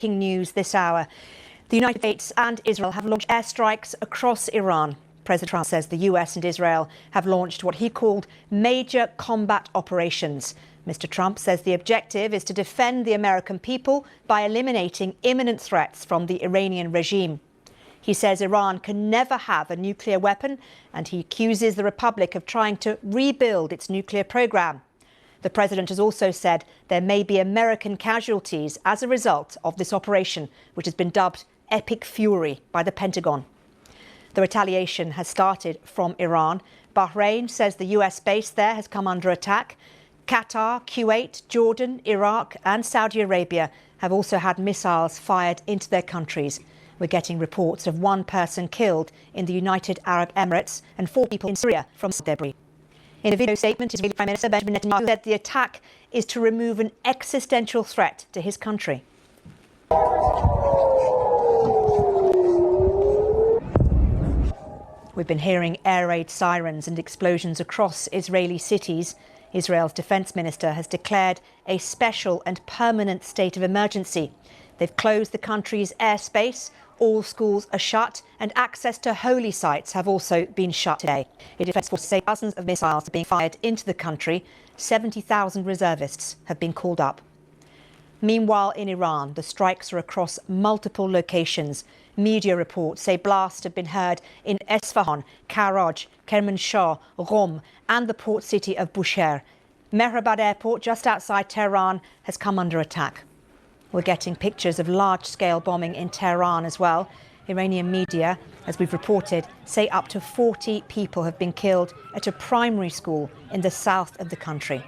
Breaking news this hour. The United States and Israel have launched airstrikes across Iran. President Trump says the US and Israel have launched what he called major combat operations. Mr. Trump says the objective is to defend the American people by eliminating imminent threats from the Iranian regime. He says Iran can never have a nuclear weapon, and he accuses the Republic of trying to rebuild its nuclear program. The president has also said there may be American casualties as a result of this operation, which has been dubbed Epic Fury by the Pentagon. The retaliation has started from Iran. Bahrain says the US base there has come under attack. Qatar, Kuwait, Jordan, Iraq and Saudi Arabia have also had missiles fired into their countries. We're getting reports of one person killed in the United Arab Emirates and 4 people in Syria from debris. In a video statement, Israeli Prime Minister Benjamin Netanyahu said the attack is to remove an existential threat to his country. We've been hearing air raid sirens and explosions across Israeli cities. Israel's defence minister has declared a special and permanent state of emergency. They've closed the country's airspace. All schools are shut and access to holy sites have also been shut today. Defence forces say dozens of missiles are being fired into the country. 70,000 reservists have been called up. Meanwhile, in Iran, the strikes are across multiple locations. Media reports say blasts have been heard in Esfahan, Karaj, Kermanshah, Qom and the port city of Bushehr. Mehrabad Airport, just outside Tehran, has come under attack. We're getting pictures of large-scale bombing in Tehran as well. Iranian media, as we've reported, say up to 40 people have been killed at a primary school in the south of the country.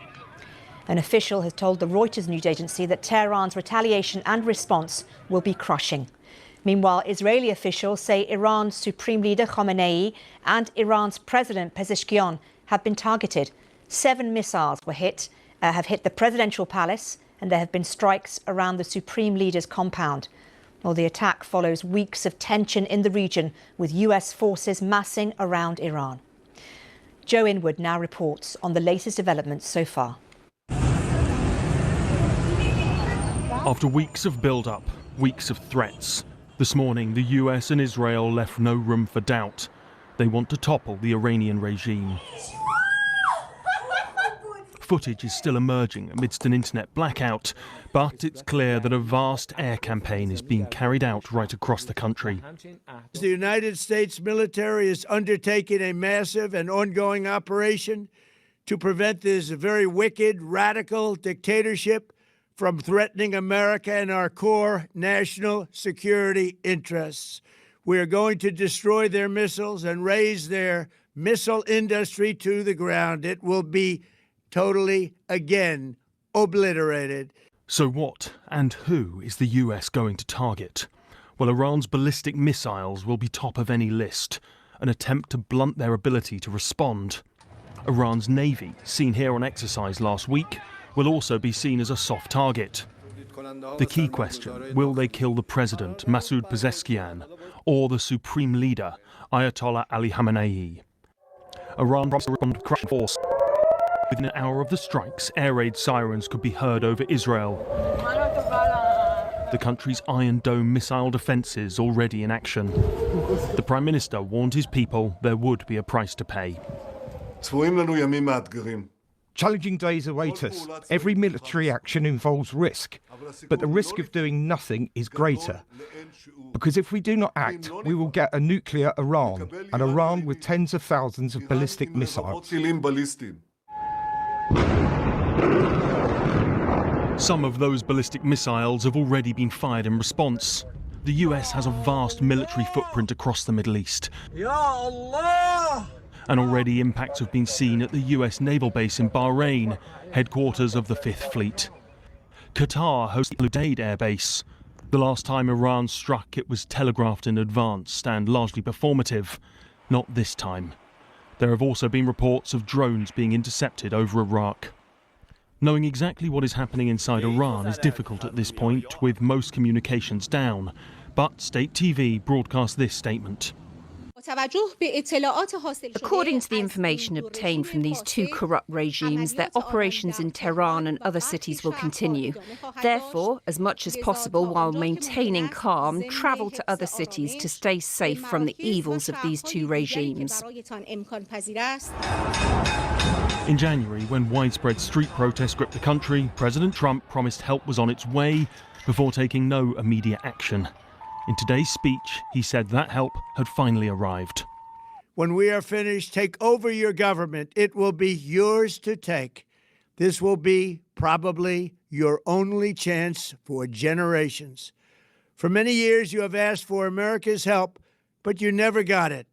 An official has told the Reuters news agency that Tehran's retaliation and response will be crushing. Meanwhile, Israeli officials say Iran's Supreme Leader Khamenei and Iran's President Pezeshkian have been targeted. 7 missiles have hit the presidential palace, and there have been strikes around the Supreme Leader's compound. Well, the attack follows weeks of tension in the region, with US forces massing around Iran. Joe Inwood now reports on the latest developments so far. After weeks of build-up, weeks of threats, this morning the US and Israel left no room for doubt. They want to topple the Iranian regime. Footage is still emerging amidst an internet blackout, but it's clear that a vast air campaign is being carried out right across the country. The United States military is undertaking a massive and ongoing operation to prevent this very wicked, radical dictatorship from threatening America and our core national security interests. We are going to destroy their missiles and raise their missile industry to the ground. It will be totally, again, obliterated. So what and who is the US going to target? Well, Iran's ballistic missiles will be top of any list, an attempt to blunt their ability to respond. Iran's Navy, seen here on exercise last week, will also be seen as a soft target. The key question, will they kill the president, Masoud Pezeshkian, or the supreme leader, Ayatollah Ali Khamenei? Iran promised to respond with crushing force. Within an hour of the strikes, air raid sirens could be heard over Israel. The country's Iron Dome missile defences already in action. The Prime Minister warned his people there would be a price to pay. Challenging days await us. Every military action involves risk, but the risk of doing nothing is greater. Because if we do not act, we will get a nuclear Iran, an Iran with tens of thousands of ballistic missiles. Some of those ballistic missiles have already been fired in response. The US has a vast military footprint across the Middle East. Ya Allah! And already impacts have been seen at the US naval base in Bahrain, headquarters of the 5th Fleet. Qatar hosts the Al Udeid Air Base. The last time Iran struck, it was telegraphed in advance and largely performative. Not this time. There have also been reports of drones being intercepted over Iraq. Knowing exactly what is happening inside Iran is difficult at this point, with most communications down. But State TV broadcast this statement. According to the information obtained from these two corrupt regimes, their operations in Tehran and other cities will continue. Therefore, as much as possible while maintaining calm, travel to other cities to stay safe from the evils of these two regimes. In January, when widespread street protests gripped the country, President Trump promised help was on its way before taking no immediate action. In today's speech, he said that help had finally arrived. When we are finished, take over your government. It will be yours to take. This will be probably your only chance for generations. For many years, you have asked for America's help, but you never got it.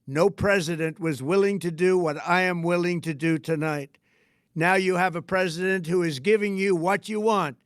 No president was willing to do what I am willing to do tonight. Now you have a president who is giving you what you want,